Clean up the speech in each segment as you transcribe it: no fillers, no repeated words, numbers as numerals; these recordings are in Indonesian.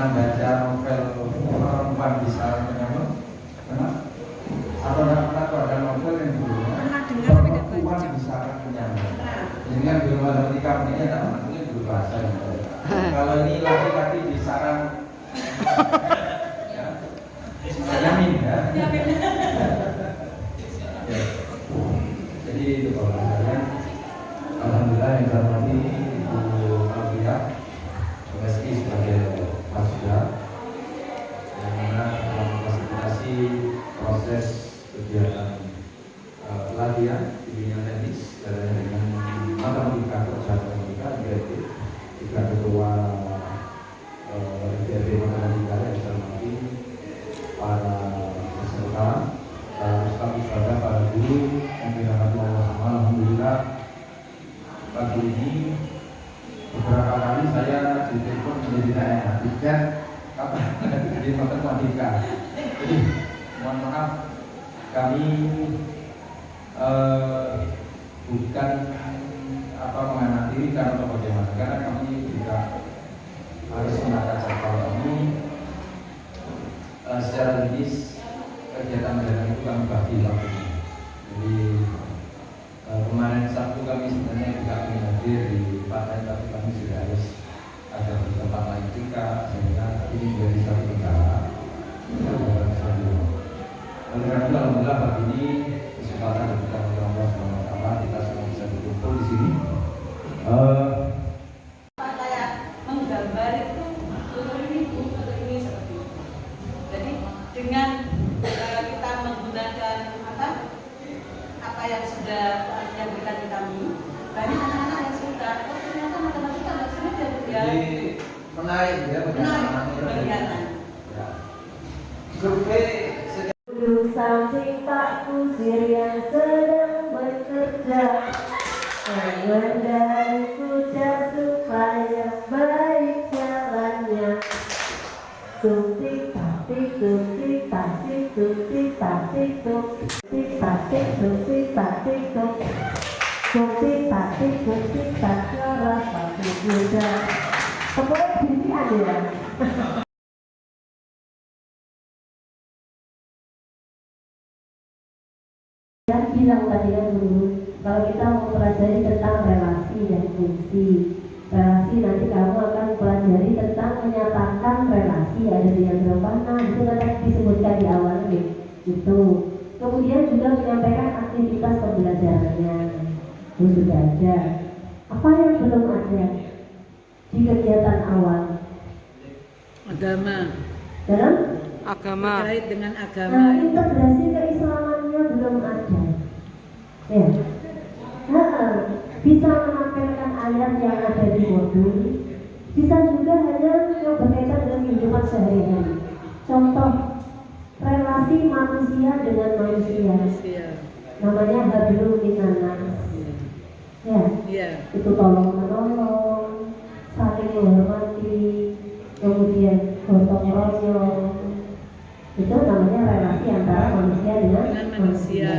pernah baca novel Perempuan di Sarang Penyamur? Pernah? Atau ada novel yang judulnya Perempuan di Sarang Penyamur? Ini kan belum matematika, ini tak mungkin dulu bahasa. Kalau ini laki-laki di sarang, ya, yamin ya. Jadi itu kalau misalnya, alhamdulillah yang saya hormati Ibu Alfia, meski sebagai mahasiswa yang mana telah memfasilitasi proses kegiatan pelatihan di bidang teknis dengan matematika atau matematika yaitu juga ketua FDP matematika yang saya hormati para peserta, para para guru yang dirahmati Allah Subhanahu. Alhamdulillah pagi ini beberapa kali saya ditelepon menjadi tanya tiket kapan di matematika. Jadi mohon maaf kami bukan mengamatiri atau bagaimana, karena kami juga harus menata jadwal kami secara medis. Kegiatan-kegiatan itu kami bagi waktunya. Jadi kemarin Sabtu kami sebenarnya juga ingin hadir di partai, tapi kami sudah harus ada di tempat lain juga, sehingga ini menjadi satu kendala. Oleh karena itu, alhamdulillah pagi ini kesempatan diberikan oleh Allah SWT, kita semua bisa berkumpul di sini. Kayak menggambar itu ini seperti itu. Jadi dengan kita menggunakan apa yang sudah yang berikan kami, banyak anak-anak yang suka. Oh ternyata matematika nggak sulit ya. Jadi menarik ya, kegiatan. Survei samping Pak Kusir yang sedang bekerja mengendari kuda supaya baik jalannya. Tuktik taktik tuktik taktik tuktik taktik tuktik taktik tuktik taktik tuktik taktik tuktik taktik rasa kuda. Pokoknya gini ada ya. Saya bilang tadi kan dulu, kalau kita mau pelajari tentang relasi dan fungsi relasi, nanti kamu akan pelajari tentang menyatakan relasi, ada diagram mana, itu nanti disebutkan di awal itu. Kemudian juga menyampaikan aktivitas pembelajarannya, itu sudah ada. Apa yang belum ada di kegiatan awal? Agama. Dalam? Agama. Terkait dengan agama. Nah, integrasi keislamannya belum ada. Ya. Bisa menampilkan ayat yang ada di modul. Bisa juga hanya yang berkaitan dengan kehidupan sehari-hari. Contoh relasi manusia dengan manusia. Namanya hablum minanas. Ya. Itu tolong menolong, saling menghormati, kemudian gotong royong. Itu namanya relasi antara manusia dengan manusia.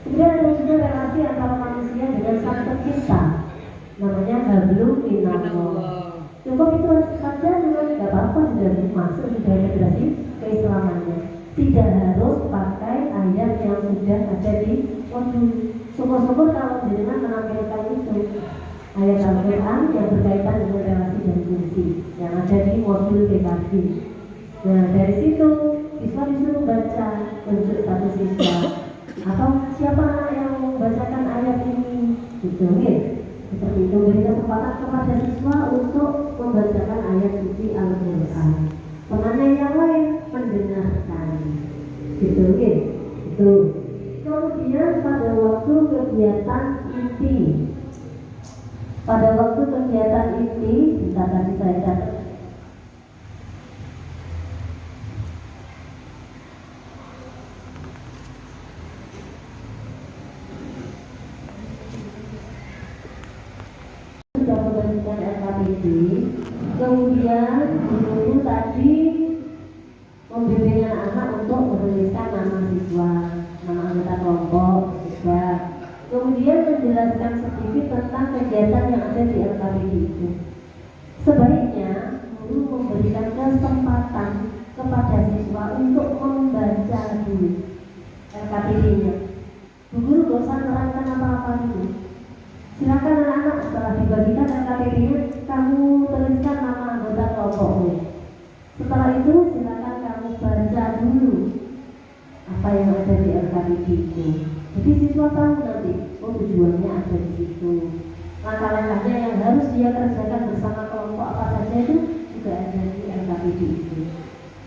Kemudian ada juga relasi antara manusia dengan sang pencipta, namanya hablum minallah. Cukup itu saja, dengan tidak apa-apa, sudah masuk, sudah integrasi keislamannya. Tidak harus pakai ayat yang sudah ada di modul. Syukur-syukur kalau dengan menampilkan itu ayat Al-Quran yang berkaitan dengan relasi dan fungsi yang ada di modul PKB. Nah dari situ siswa disuruh baca untuk satu siswa, atau siapa anak yang membacakan ayat ini, gitu ya. Seperti itu, beri kesempatan kepada siswa untuk membacakan ayat suci Al-Quran. Penanya yang lain mendengarkan, gitu ya. Itu. Kemudian pada waktu kegiatan inti, kita tadi saya catat. Sudah membagikan LKPD, kemudian guru tadi membimbing anak untuk menuliskan nama siswa, nama anggota kelompok siswa, kemudian menjelaskan sedikit tentang kegiatan yang ada di LKPD itu. Sebaiknya guru memberikan kesempatan LKPD-nya. Bu guru gak usah menerangkan apa-apa gitu. Silakan anak-anak setelah dibagikan LKPD-nya, kamu tuliskan nama anggota kelompokmu. Setelah itu silakan kamu baca dulu apa yang ada di LKPD itu. Jadi siswa tahu nanti, oh tujuannya ada di situ. Langkah-langkahnya yang harus dia kerjakan bersama kelompok apa saja itu juga ada di LKPD itu.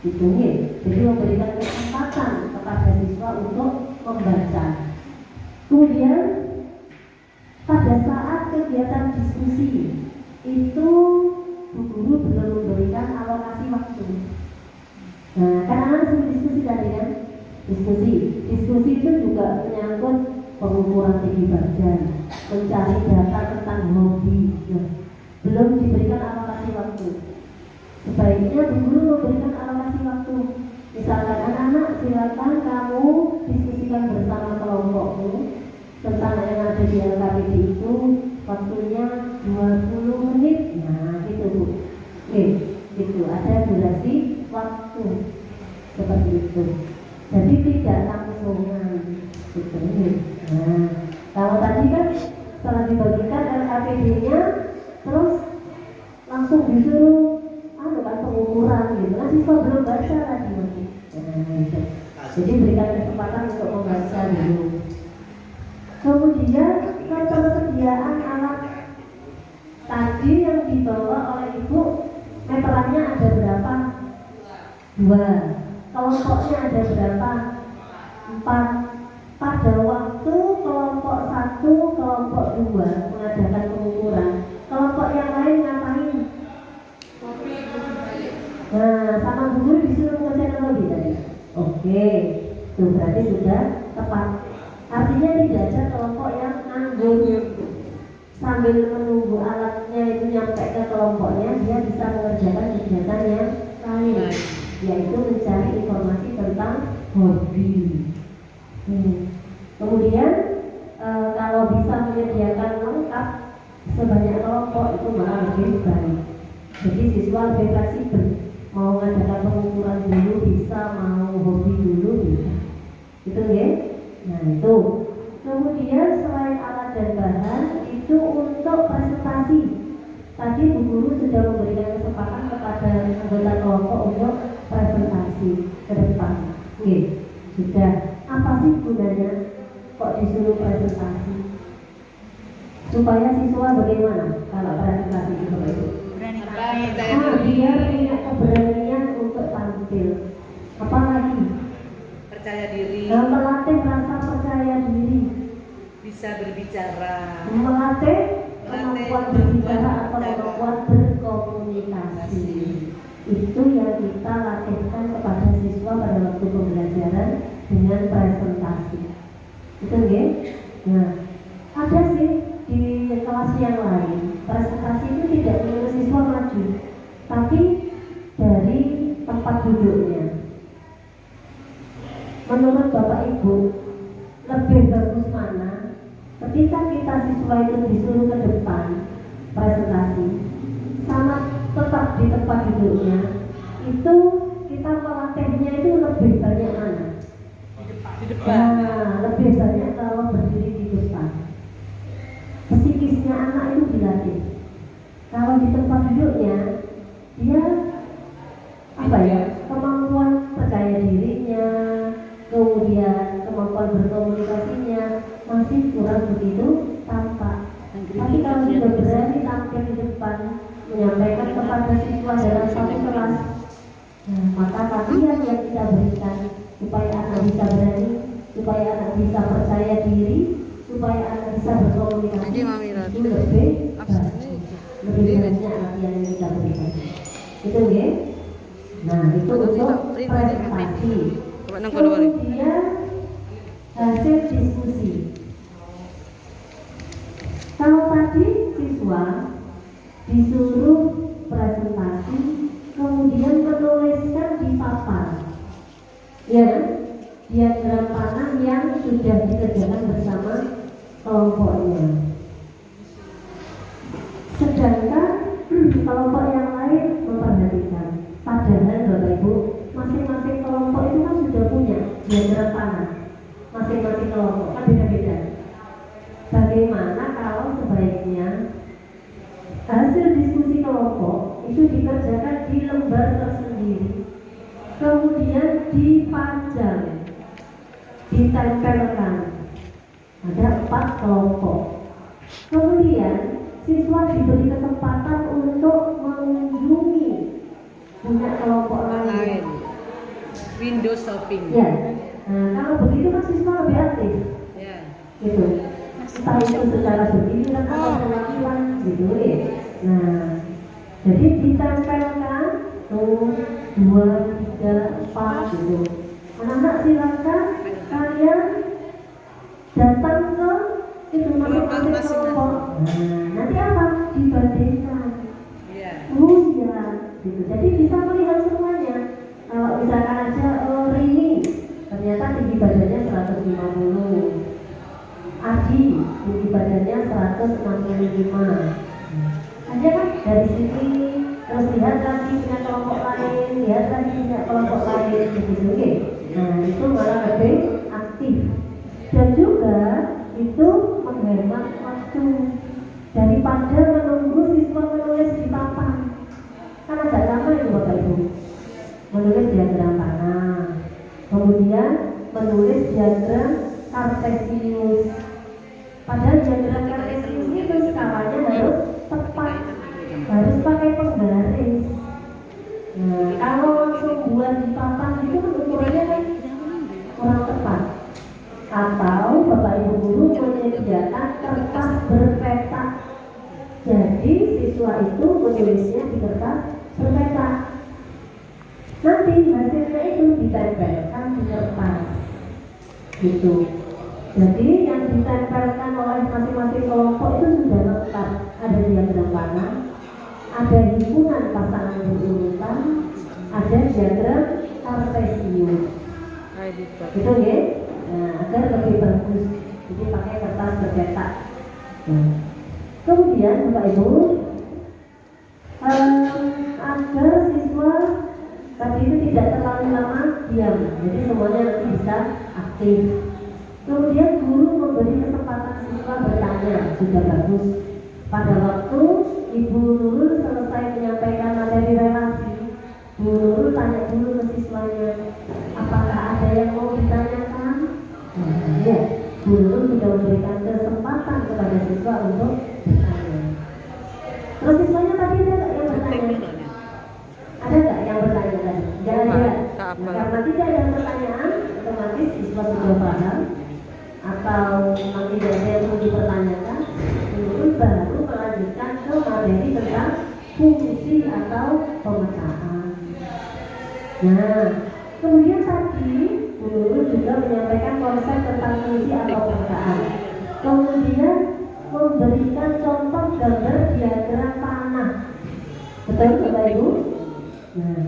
Itu ya. Jadi memberikan kesempatan kepada siswa untuk membaca. Kemudian pada saat kegiatan diskusi itu bu guru belum memberikan alokasi waktu. Nah, karena sudah diskusi tadi kan, diskusi itu juga menyangkut pengukuran tinggi badan, mencari data tentang hobi. Nah, belum diberikan alokasi waktu. Sebaiknya bu guru memberikan alokasi waktu. Misalkan anak-anak silakan kamu diskusikan bersama kelompokmu tentang yang ada di LKPD itu, waktunya 20 menit. Nah gitu bu. Oke, gitu ada durasi waktu seperti itu. Jadi tidak langsungan gitu. Nah kalau tadi kan setelah dibagikan LKPD-nya terus langsung disuruh kan pengukuran gitu kan, siswa belum baca tadi masih. Nah, gitu. Jadi berikan kesempatan untuk membaca dulu. Kemudian ketersediaan alat tadi yang dibawa oleh ibu, meterannya ada berapa? 2. Kelompoknya ada berapa? 4. Pada waktu kelompok 1, kelompok 2 mengadakan pengukuran, kelompok yang lain ngapain? Nah, sama bu guru disuruh mengerjakan lagi tadi. Oke, itu berarti sudah tepat. Artinya tidak ada kelompok yang nganggur sambil menunggu alatnya itu nyampe ke kelompoknya, dia bisa mengerjakan kegiatan yang lain, yaitu mencari informasi tentang hobi. Kemudian kalau bisa menyediakan lengkap sebanyak kelompok itu malah lebih baik. Jadi siswa lebih fleksibel, mau mengadakan pengukuran dulu bisa, mau hobi dulu bisa. Itu ya. Nah itu. Kemudian selain alat dan bahan itu untuk presentasi. Tadi bu guru sudah memberikan kesempatan kepada anggota kelompok untuk presentasi ke depan. Oke, sudah. Apa sih gunanya kok disuruh presentasi? Supaya siswa bagaimana kalau presentasi itu begitu? Dia punya keberanian untuk tampil. Apa lagi? Percaya diri. Melatih rasa percaya diri. Bisa berbicara. Melatih kemampuan berbicara atau kemampuan berkomunikasi. Itu yang kita latihkan kepada siswa pada waktu pembelajaran dengan presentasi. Itu ya? Nah, ada sih di kelas yang lain presentasi itu tidak menyuruh siswa maju, tapi dari tempat duduknya. Menurut Bapak Ibu, lebih bagus mana ketika kita siswa itu disuruh ke depan presentasi sama tetap di tempat duduknya, itu kita melatihnya itu lebih banyak mana? Di depan. Nah, lebih banyak kalau berdiri di depan. Psikisnya anak itu dilatih. Kalau di tempat duduknya, dia kemampuan percaya dirinya, kemudian kemampuan berkomunikasinya masih kurang begitu tampak. Tapi kalau sudah berani tampil di depan, menyampaikan kepada siswa dalam satu kelas, nah, maka latihan yang kita berikan supaya anak bisa berani, supaya anak bisa percaya diri, supaya anak bisa berkomunikasi itu lebih banyak latihan yang kita berikan. Itu ya. Nah itu untuk presentasi. Kemudian hasil diskusi. Kalau tadi siswa disuruh presentasi, kemudian menuliskan di papan, ya, diagram panah yang sudah dikerjakan bersama kelompoknya. Sedangkan kelompok yang lain memperhatikan. Padahal Bapak Ibu, masing-masing kelompok itu kan sudah punya diagram panah. masing-masing kelompok kan beda-beda. Bagaimana kalau sebaiknya hasil diskusi kelompok itu dikerjakan di lembar tersendiri, kemudian dipajang, ditempelkan. Ada 4 kelompok. Kemudian siswa diberi kesempatan untuk mengunjungi punya kelompok lain. Window shopping. Ya. Nah, kalau begitu kan siswa lebih aktif. Ya. Gitu. Entah itu secara bergiliran atau perwakilan gitu ya. Nah, jadi ditempelkan tuh 2, 3, 4 gitu. Anak-anak silakan kalian datang ke itu masing-masing kelompok. Nah, nanti apa? Dibandingkan. Iya. Ya, gitu. Jadi bisa melihat semuanya. Kalau misalkan aja Rini, ternyata tinggi badannya 150. Adi, tinggi badannya 165. Aja kan dari sini, terus lihat lagi punya kelompok lain, lihat lagi punya kelompok lain, begitu ya. Nah, itu malah lebih aktif. Dan juga itu menghemat waktu daripada menunggu siswa menulis di papan. Kan agak lama itu Bapak Ibu. Menulis diagram panah, kemudian menulis diagram kartesius. Padahal diagram kartesius itu skalanya harus tepat, harus pakai penggaris. Nah, kalau langsung buat di papan itu ukurannya kan kurang tepat. Atau Bapak Ibu guru menyediakan kertas berpeta. Jadi siswa itu menulisnya di kertas berpeta. Nanti hasilnya itu ditempelkan di kertas. Gitu. Jadi yang ditempelkan oleh masing-masing kelompok itu sudah lengkap. Ada diagram panah, ada himpunan pasangan berurutan, ada diagram kartesius. Gitu ya. Nah, agar lebih bagus, jadi pakai kertas bercetak. Kemudian Bapak Ibu, agar siswa tadi itu tidak terlalu lama diam, jadi semuanya nanti bisa aktif. Kemudian guru memberi kesempatan siswa bertanya, sudah bagus. Pada waktu Ibu Nurul selesai menyampaikan materi relasi, Bu Nurul tanya dulu ke siswanya, apakah ada yang mau ditanyakan? Ya, guru sudah memberikan kesempatan kepada siswa untuk bertanya. Terus siswanya tadi ada nggak yang bertanya? Ada nggak yang bertanya tadi? Jangan ada. Nah, karena tidak ada pertanyaan, otomatis siswa sudah paham atau memang tidak ada yang perlu dipertanyakan. Guru baru melanjutkan ke materi tentang fungsi atau pemecahan. Nah, kemudian tadi guru juga menyampaikan konsep tentang fungsi atau pemecahan. Kemudian memberikan contoh gambar diagram panah. Betul Bapak Ibu? Nah,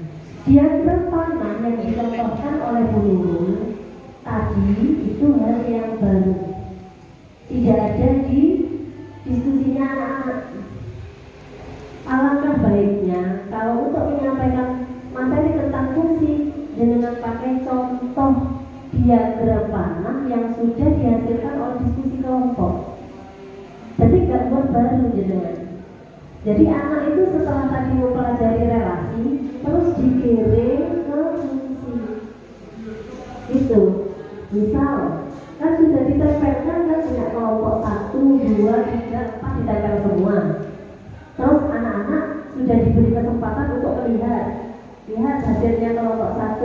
diagram panah yang dicontohkan oleh Bu Nurul tadi itu hal yang baru. Tidak ada di diskusinya anak-anak. Alangkah baiknya kalau untuk menyampaikan materi tentang fungsi dengan pakai contoh diagram panah yang sudah dihasilkan oleh diskusi kelompok. Jadi nggak buat baru gitu. Jadi anak itu setelah tadi mempelajari relasi terus dikirim ke fungsi. Itu misal kan sudah ditempelkan kan punya kelompok 1, 2, 3, 4 ditempel semua. Terus anak-anak sudah diberi kesempatan untuk melihat, lihat hasilnya kelompok 1,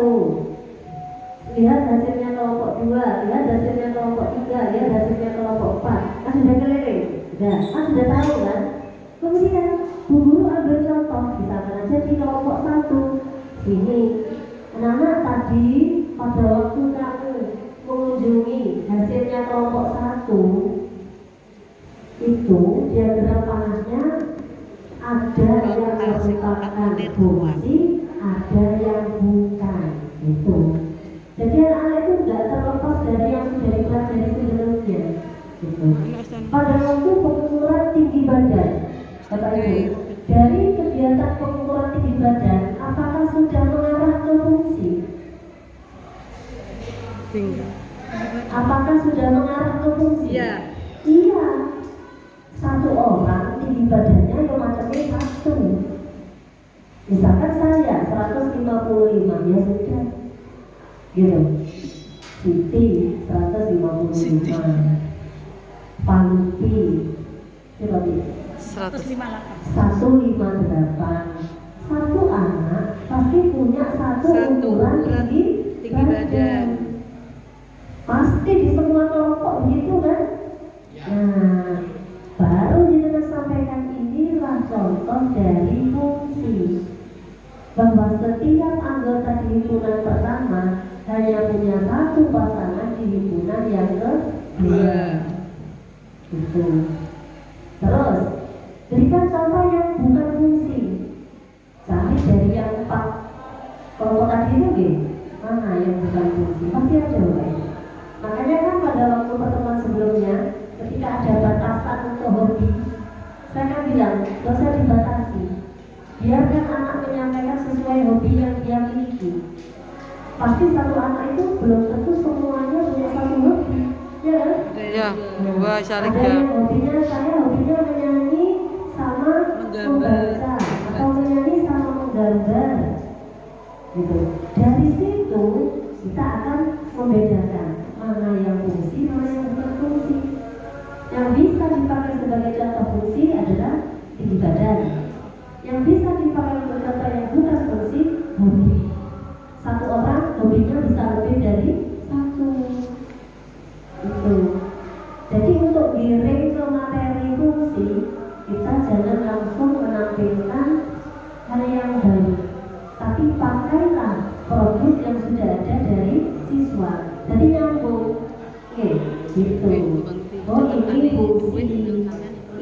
lihat hasilnya kelompok 2, lihat hasilnya kelompok 3, lihat hasilnya kelompok 4. Kan sudah keliling, kan sudah tahu kan. Kemudian Bu Guru ambil contoh, misalkan aja di kelompok 1 sini, anak-anak tadi pada waktu kamu mengunjungi hasilnya kelompok 1 itu diagram panahnya ada yang merupakan fungsi, ada yang bukan itu. Jadi anak-anak itu tidak terlepas dari yang sudah dipelajari sebelumnya gitu. Pada waktu pengukuran tinggi badan Bapak Ibu, dari kegiatan pengukuran tinggi badan apakah sudah mengarah ke fungsi? Apakah Misalkan saya 155, ya sudah, gitu. Siti 155, Palupi coba gitu 158. Satu anak pasti punya satu ukuran tinggi badan. Pasti di semua kelompok begitu kan? Nah, baru kita sampaikan inilah contoh dari fungsi bahwa setiap anggota di himpunan pertama hanya punya satu pasangan di himpunan yang kedua. Gitu. Terus berikan contoh yang bukan fungsi. Cari dari yang 4 kelompok tadi itu gitu. Mana yang bukan fungsi? Pasti ada Bapak. Makanya kan pada waktu pertemuan sebelumnya, ketika ada batasan untuk hobi, saya kan bilang, gak usah dibatasi. Biarkan anak menyampaikan sesuai hobi yang dia miliki. Pasti satu anak itu belum tentu semuanya punya satu hobi, ya kan? Ya, dua Ada yang hobinya, saya hobinya menyanyi sama membaca, atau menyanyi sama menggambar, gitu. Dari situ kita akan membedakan mana yang fungsi, mana yang bukan fungsi. Yang bisa dipakai sebagai contoh fungsi adalah tinggi badan. Yang bisa dipakai untuk contoh yang bukan fungsi, hobi. Satu orang hobinya bisa lebih dari satu. Itu. Jadi untuk giring ke materi fungsi, kita jangan langsung menampilkan hal yang baru, tapi pakailah produk yang sudah ada dari siswa. Jadi nyambung, gitu. Oh ini fungsi,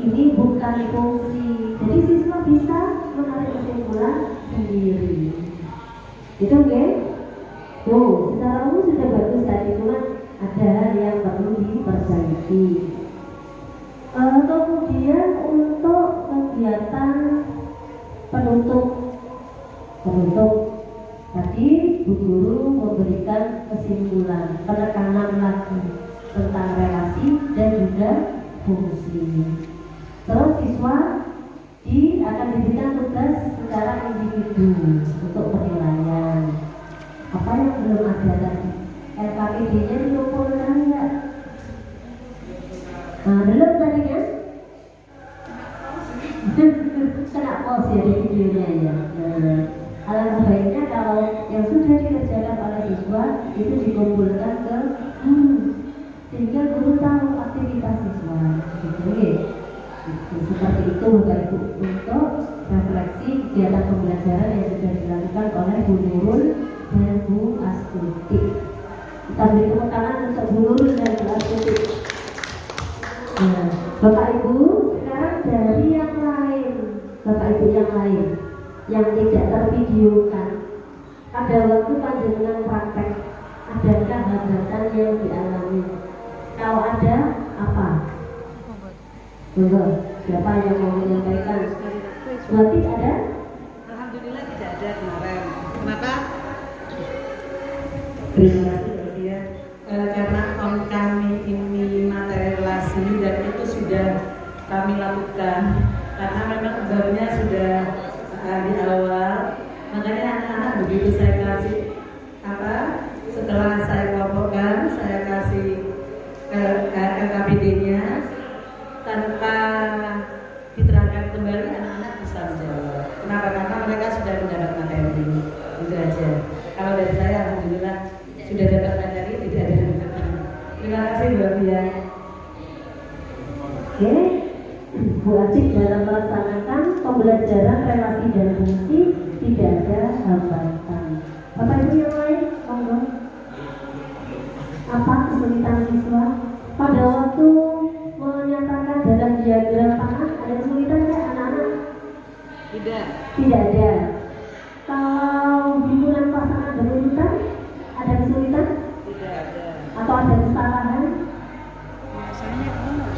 ini bukan fungsi. Jadi siswa bisa menarik kesimpulan sendiri. Itu tuh secara umum sudah bagus tadi, cuma ada hal yang perlu diperbaiki. Kemudian untuk kegiatan penutup tadi Bu Guru memberikan kesimpulan, penekanan lagi tentang relasi dan juga fungsi. Terus siswa akan diberikan tugas secara individu untuk penilaian. Apa yang belum ada tadi? LKPD-nya dikumpulkan enggak? Nah, belum tadi ya? Kena pause ya di videonya ya. Nah, alangkah baiknya kalau yang sudah dikerjakan oleh siswa itu dikumpulkan ke sehingga guru tahu aktivitas siswa. Gitu ya. Seperti itu Bapak Ibu, untuk refleksi kegiatan pembelajaran yang sudah dilakukan oleh Bu Nurul dan Bu Astuti. Kita beri tepuk tangan untuk Bu Nurul dan Bu Astuti. Nah, Bapak Ibu, sekarang dari yang lain, Bapak Ibu yang lain yang tidak tervideokan, pada waktu panjenengan praktek, adakah hambatan yang dialami? Kalau ada, apa? Siapa yang mau menyampaikan? Berarti ada? Alhamdulillah tidak ada kemarin. Kenapa? Terima kasih ya. Karena kami ini materi relasi dan itu sudah kami lakukan. Karena memang barunya sudah di awal, makanya anak-anak begitu saya kasih setelah saya kelompokkan, saya kasih LKPD-nya tanpa diterangkan kembali, anak-anak bisa menjawab. Kenapa? Karena mereka sudah mendapat materi. Itu aja. Kalau dari saya alhamdulillah sudah dapat materi, tidak ada hambatan. Terima kasih Bu Fia. Oke, Bu Acik dalam melaksanakan pembelajaran relasi dan fungsi tidak ada hambatan. Bapak Ibu yang lain, monggo. Apa kesulitan siswa pada waktu menyatakan dalam diagram tangan? Ada kesulitan nggak anak-anak? Tidak. Tidak ada. Kalau himpunan pasangan berurutan, ada kesulitan? Tidak ada. Atau ada kesalahan?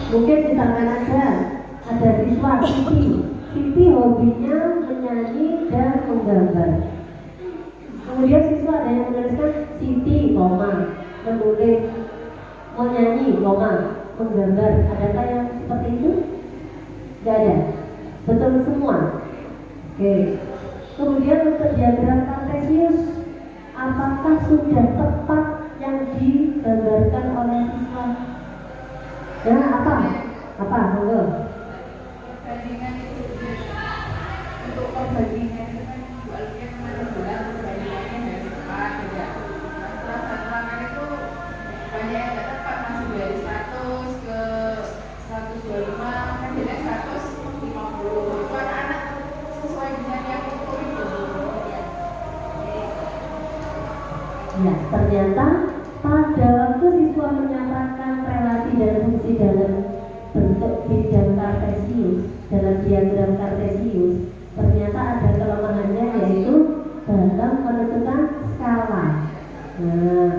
Mungkin misalkan ada siswa Siti hobinya menyanyi dan menggambar. Kemudian siswa ada yang menuliskan Siti, menulis, menyanyi, menggambar. Adakah yang seperti itu? Tidak ada. Betul semua. Oke. Kemudian untuk diagram kartesius, apakah sudah tepat yang digambarkan oleh siswa? Ya, apa? Monggo. Perbandingan itu untuk perbandingan itu kan jualnya kemarin bilang perbandingannya dari tepat tidak. Setelah satu makan itu banyak yang tidak tepat, masih dari 100 ke 125 kan beda 150. Itu anak-anak sesuai dengan yang ukur itu. Ya, ternyata pada waktu siswa menyatakan relasi dan fungsi dalam bentuk bidang kartesius, dalam diagram kartesius, ternyata ada kelemahannya, yaitu dalam menentukan skala. Nah,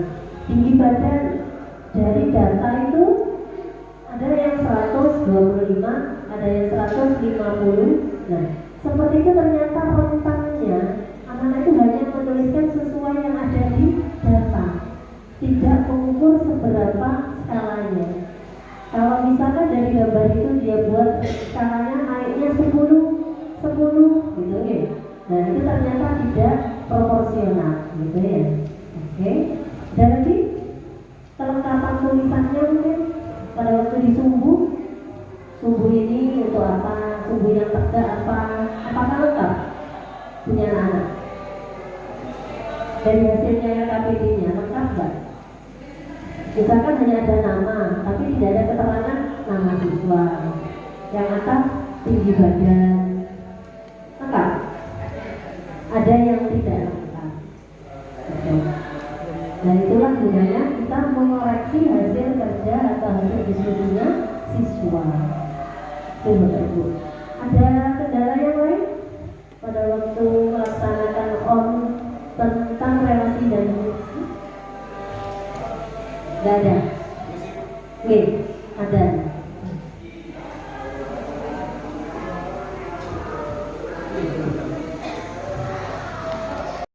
tinggi badan dari data itu ada yang 125, ada yang 150. Nah, seperti itu ternyata rentannya anak-anak itu hanya menuliskan sesuai yang ada di data, tidak mengukur seberapa skalanya. Kalau misalkan dari gambar itu dia buat skalanya naiknya 10 gitu ya. Nah, itu ternyata tidak proporsional gitu ya. Oke. Dan lagi kelengkapan tulisannya mungkin pada waktu disumbu, sumbu ini untuk apa, sumbu yang tegak apa, apakah lengkap punya anak? Dari hasilnya KPD-nya lengkap nggak? Misalkan hanya ada nama, tapi tidak ada keterangan nama siswa. Yang atas tinggi badan, lengkap? Ada yang tidak lengkap. Dan itulah gunanya kita mengoreksi hasil kerja atau hasil diskusinya siswa. Itu Bapak Ibu. Ada kendala yang lain pada waktu melaksanakan tentang relasi dan fungsi? Tidak ada. Oke, ada.